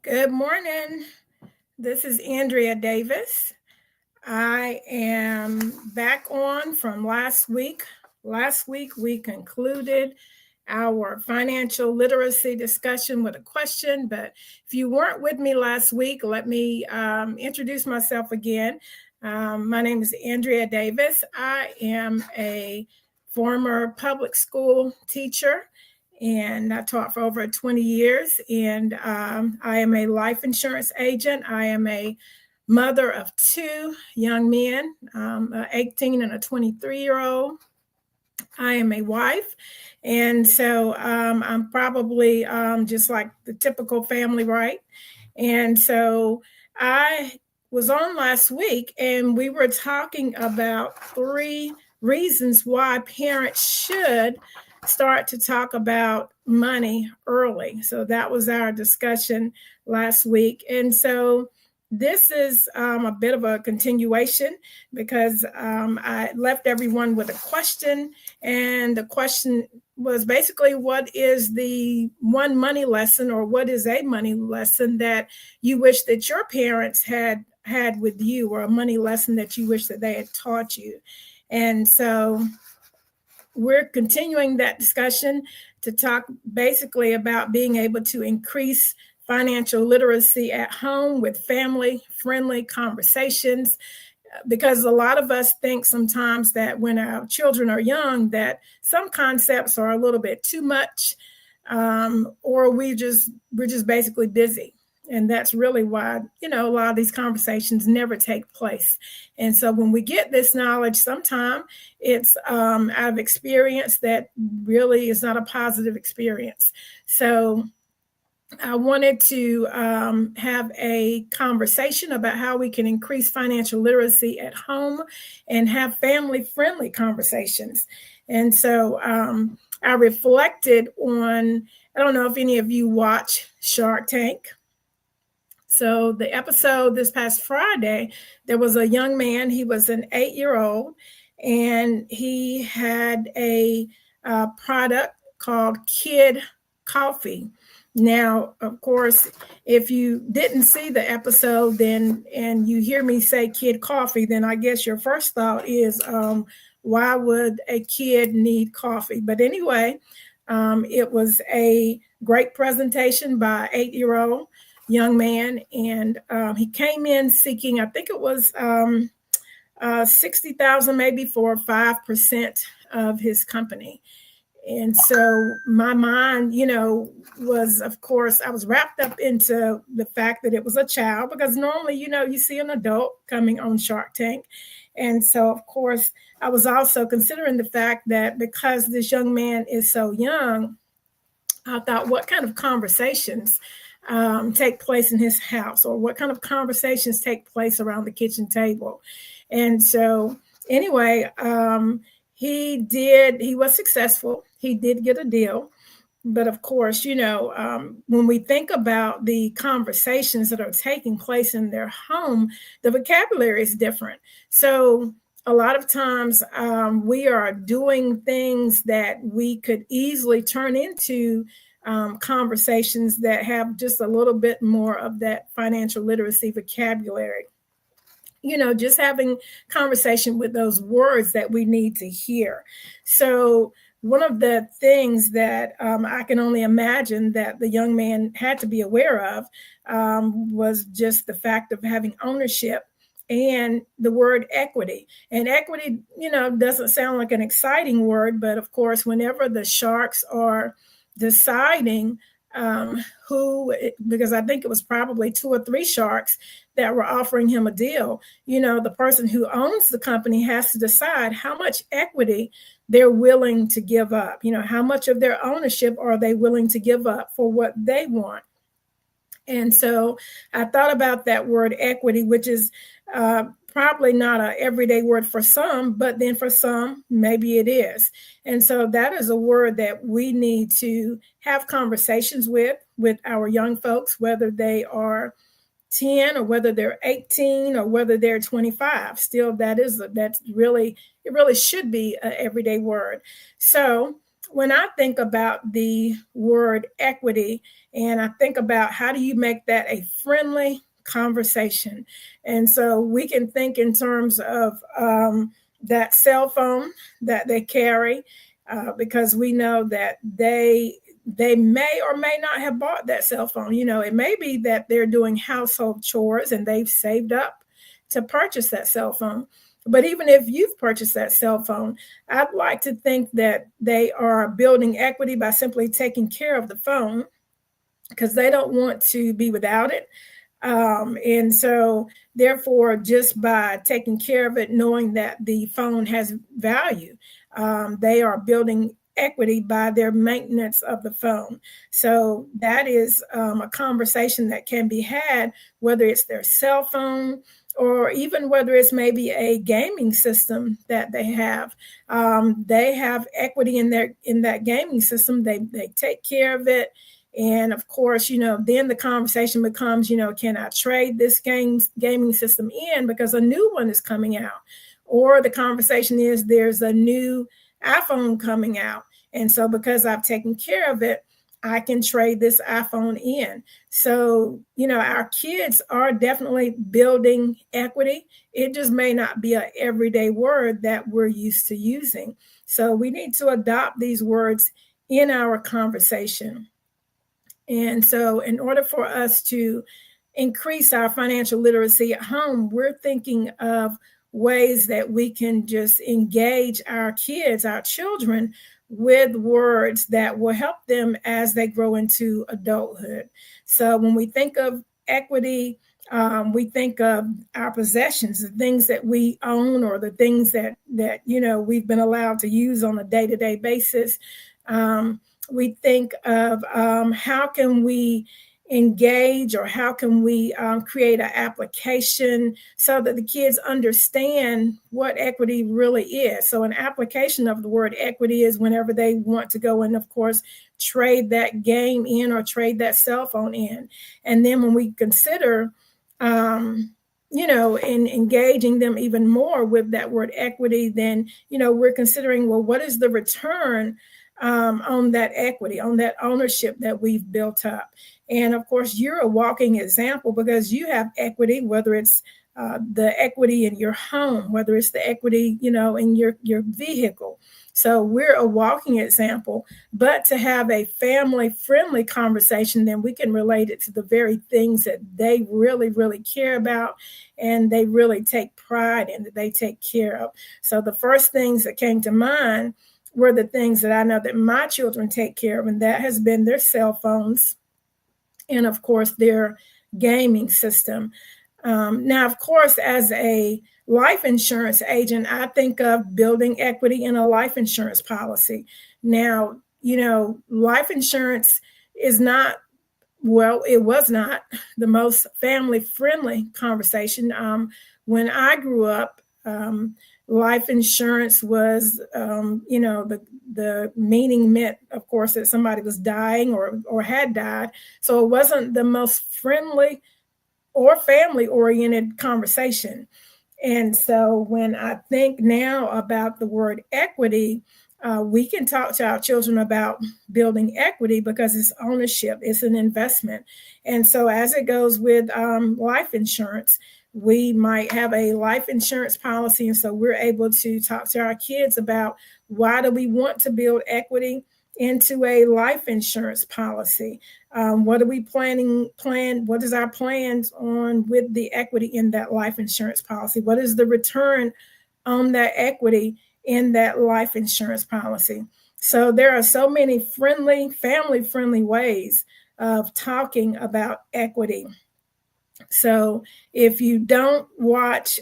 Good morning. This is Andrea Davis. I am back on from last week. Last week, we concluded our financial literacy discussion with a question. But if you weren't with me last week, let me introduce myself again. My name is Andrea Davis. I am a former public school teacher and I taught for over 20 years. And I am a life insurance agent. I am a mother of two young men, an 18 and a 23-year-old. I am a wife. And so I'm probably just like the typical family, right? And so I was on last week and we were talking about three reasons why parents should start to talk about money early. So that was our discussion last week. And so this is a bit of a continuation because I left everyone with a question. And the question was basically, what is the one money lesson, or what is a money lesson that you wish that your parents had with you, or a money lesson that you wish that they had taught you? And so we're continuing that discussion to talk basically about being able to increase financial literacy at home with family friendly conversations, because a lot of us think sometimes that when our children are young that some concepts are a little bit too much, or we're just basically busy. And that's really why, a lot of these conversations never take place. And so when we get this knowledge, sometimes it's out of experience that really is not a positive experience. So I wanted to have a conversation about how we can increase financial literacy at home and have family-friendly conversations. And so I reflected on, I don't know if any of you watch Shark Tank. So the episode this past Friday, there was a young man, he was an 8-year-old, and he had a product called Kid Coffee. Now, of course, if you didn't see the episode then and you hear me say Kid Coffee, then I guess your first thought is, why would a kid need coffee? But anyway, it was a great presentation by 8-year-old young man, and he came in seeking, I think it was 60,000 maybe for 5% of his company. And so my mind, was, of course, I was wrapped up into the fact that it was a child, because normally, you see an adult coming on Shark Tank. And so, of course, I was also considering the fact that because this young man is so young, I thought, what kind of conversations take place in his house, or what kind of conversations take place around the kitchen table? And so anyway, he was successful. He did get a deal. But of course, when we think about the conversations that are taking place in their home, the vocabulary is different. So a lot of times we are doing things that we could easily turn into conversations that have just a little bit more of that financial literacy vocabulary. Just having conversation with those words that we need to hear. So one of the things that I can only imagine that the young man had to be aware of was just the fact of having ownership and the word equity. And equity, doesn't sound like an exciting word, but of course, whenever the sharks are deciding because I think it was probably 2 or 3 sharks that were offering him a deal, the person who owns the company has to decide how much equity they're willing to give up. How much of their ownership are they willing to give up for what they want? And so I thought about that word equity, which is probably not an everyday word for some, but then for some, maybe it is. And so that is a word that we need to have conversations with our young folks, whether they are 10 or whether they're 18 or whether they're 25. Still, it really should be an everyday word. So when I think about the word equity, and I think about how do you make that a friendly conversation, and so we can think in terms of that cell phone that they carry, because we know that they may or may not have bought that cell phone. It may be that they're doing household chores and they've saved up to purchase that cell phone. But even if you've purchased that cell phone, I'd like to think that they are building equity by simply taking care of the phone, because they don't want to be without it. And so, therefore, just by taking care of it, knowing that the phone has value, they are building equity by their maintenance of the phone. So, that is a conversation that can be had, whether it's their cell phone or even whether it's maybe a gaming system that they have. They have equity in that gaming system. They take care of it. And of course, then the conversation becomes, can I trade this gaming system in because a new one is coming out? Or the conversation is there's a new iPhone coming out. And so because I've taken care of it, I can trade this iPhone in. So, our kids are definitely building equity. It just may not be an everyday word that we're used to using. So we need to adopt these words in our conversation. And so, in order for us to increase our financial literacy at home, we're thinking of ways that we can just engage our kids, our children, with words that will help them as they grow into adulthood. So, when we think of equity, we think of our possessions, the things that we own, or the things that we've been allowed to use on a day-to-day basis. We think of how can we engage, or how can we create an application so that the kids understand what equity really is. So an application of the word equity is whenever they want to go and, of course, trade that game in or trade that cell phone in. And then when we consider in engaging them even more with that word equity, then we're considering, well, what is the return on that equity, on that ownership that we've built up? And of course, you're a walking example, because you have equity, whether it's the equity in your home, whether it's the equity, in your vehicle. So we're a walking example. But to have a family-friendly conversation, then we can relate it to the very things that they really, really care about, and they really take pride in, that they take care of. So the first things that came to mind were the things that I know that my children take care of, and that has been their cell phones and, of course, their gaming system. Now, of course, as a life insurance agent, I think of building equity in a life insurance policy. Now, life insurance is not, well, it was not the most family-friendly conversation. When I grew up, life insurance was, the meaning meant, of course, that somebody was dying or had died. So it wasn't the most friendly or family-oriented conversation. And so when I think now about the word equity, we can talk to our children about building equity because it's ownership, it's an investment. And so as it goes with life insurance, we might have a life insurance policy. And so we're able to talk to our kids about, why do we want to build equity into a life insurance policy? What are we what is our plans on with the equity in that life insurance policy? What is the return on that equity in that life insurance policy? So there are so many family-friendly ways of talking about equity. So if you don't watch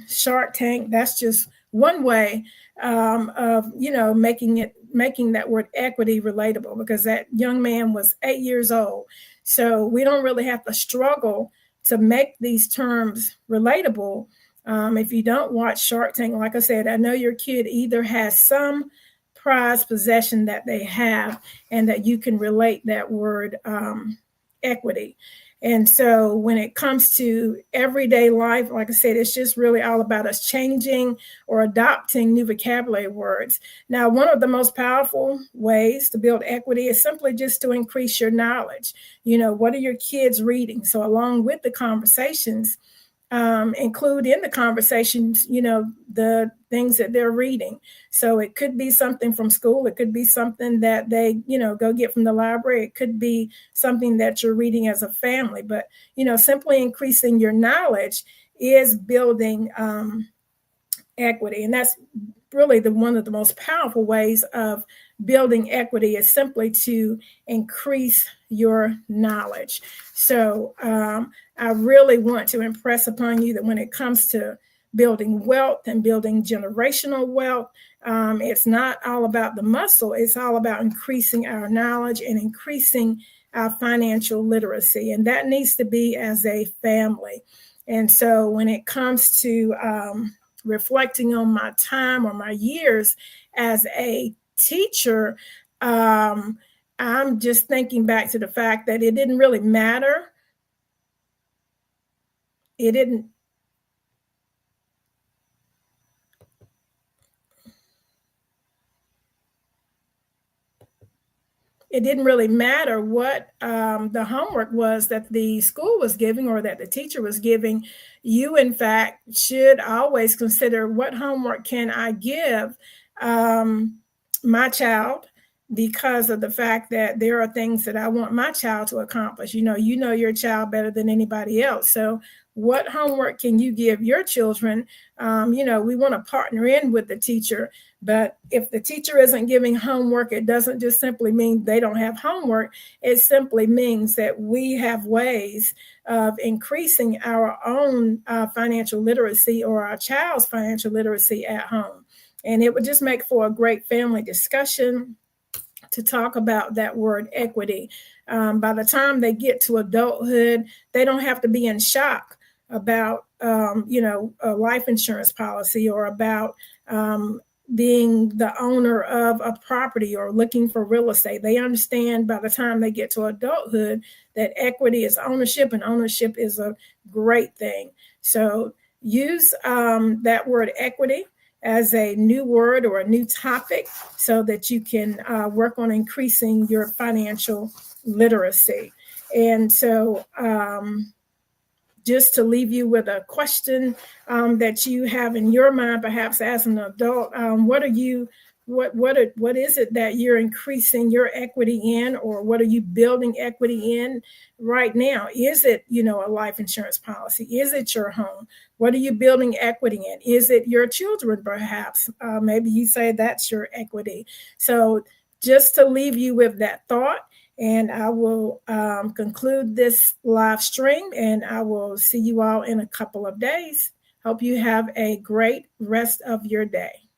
Shark Tank, that's just one way of making that word equity relatable, because that young man was 8 years old. So we don't really have to struggle to make these terms relatable. If you don't watch Shark Tank, like I said, I know your kid either has some prized possession that they have, and that you can relate that word equity. And so when it comes to everyday life, like I said, it's just really all about us changing or adopting new vocabulary words. Now, one of the most powerful ways to build equity is simply just to increase your knowledge. What are your kids reading? So along with the conversations, include in the conversations, the things that they're reading. So it could be something from school. It could be something that they, go get from the library. It could be something that you're reading as a family. But, simply increasing your knowledge is building equity. And that's really one of the most powerful ways of building equity is simply to increase your knowledge. So I really want to impress upon you that when it comes to building wealth and building generational wealth, it's not all about the muscle. It's all about increasing our knowledge and increasing our financial literacy. And that needs to be as a family. And so when it comes to reflecting on my time or my years as a teacher, I'm just thinking back to the fact that it didn't really matter. It didn't really matter what the homework was that the school was giving or that the teacher was giving. You, in fact, should always consider what homework can I give my child, because of the fact that there are things that I want my child to accomplish. You know your child better than anybody else. So what homework can you give your children? We want to partner in with the teacher, but if the teacher isn't giving homework, it doesn't just simply mean they don't have homework. It simply means that we have ways of increasing our own financial literacy or our child's financial literacy at home. And it would just make for a great family discussion to talk about that word equity. By the time they get to adulthood, they don't have to be in shock about, a life insurance policy or about being the owner of a property or looking for real estate. They understand by the time they get to adulthood that equity is ownership, and ownership is a great thing. So use that word equity as a new word or a new topic so that you can work on increasing your financial literacy. And so just to leave you with a question that you have in your mind, perhaps as an adult, what is it that you're increasing your equity in, or what are you building equity in right now? Is it, a life insurance policy? Is it your home? What are you building equity in? Is it your children, perhaps? Maybe you say that's your equity. So just to leave you with that thought, and I will conclude this live stream, and I will see you all in a couple of days. Hope you have a great rest of your day.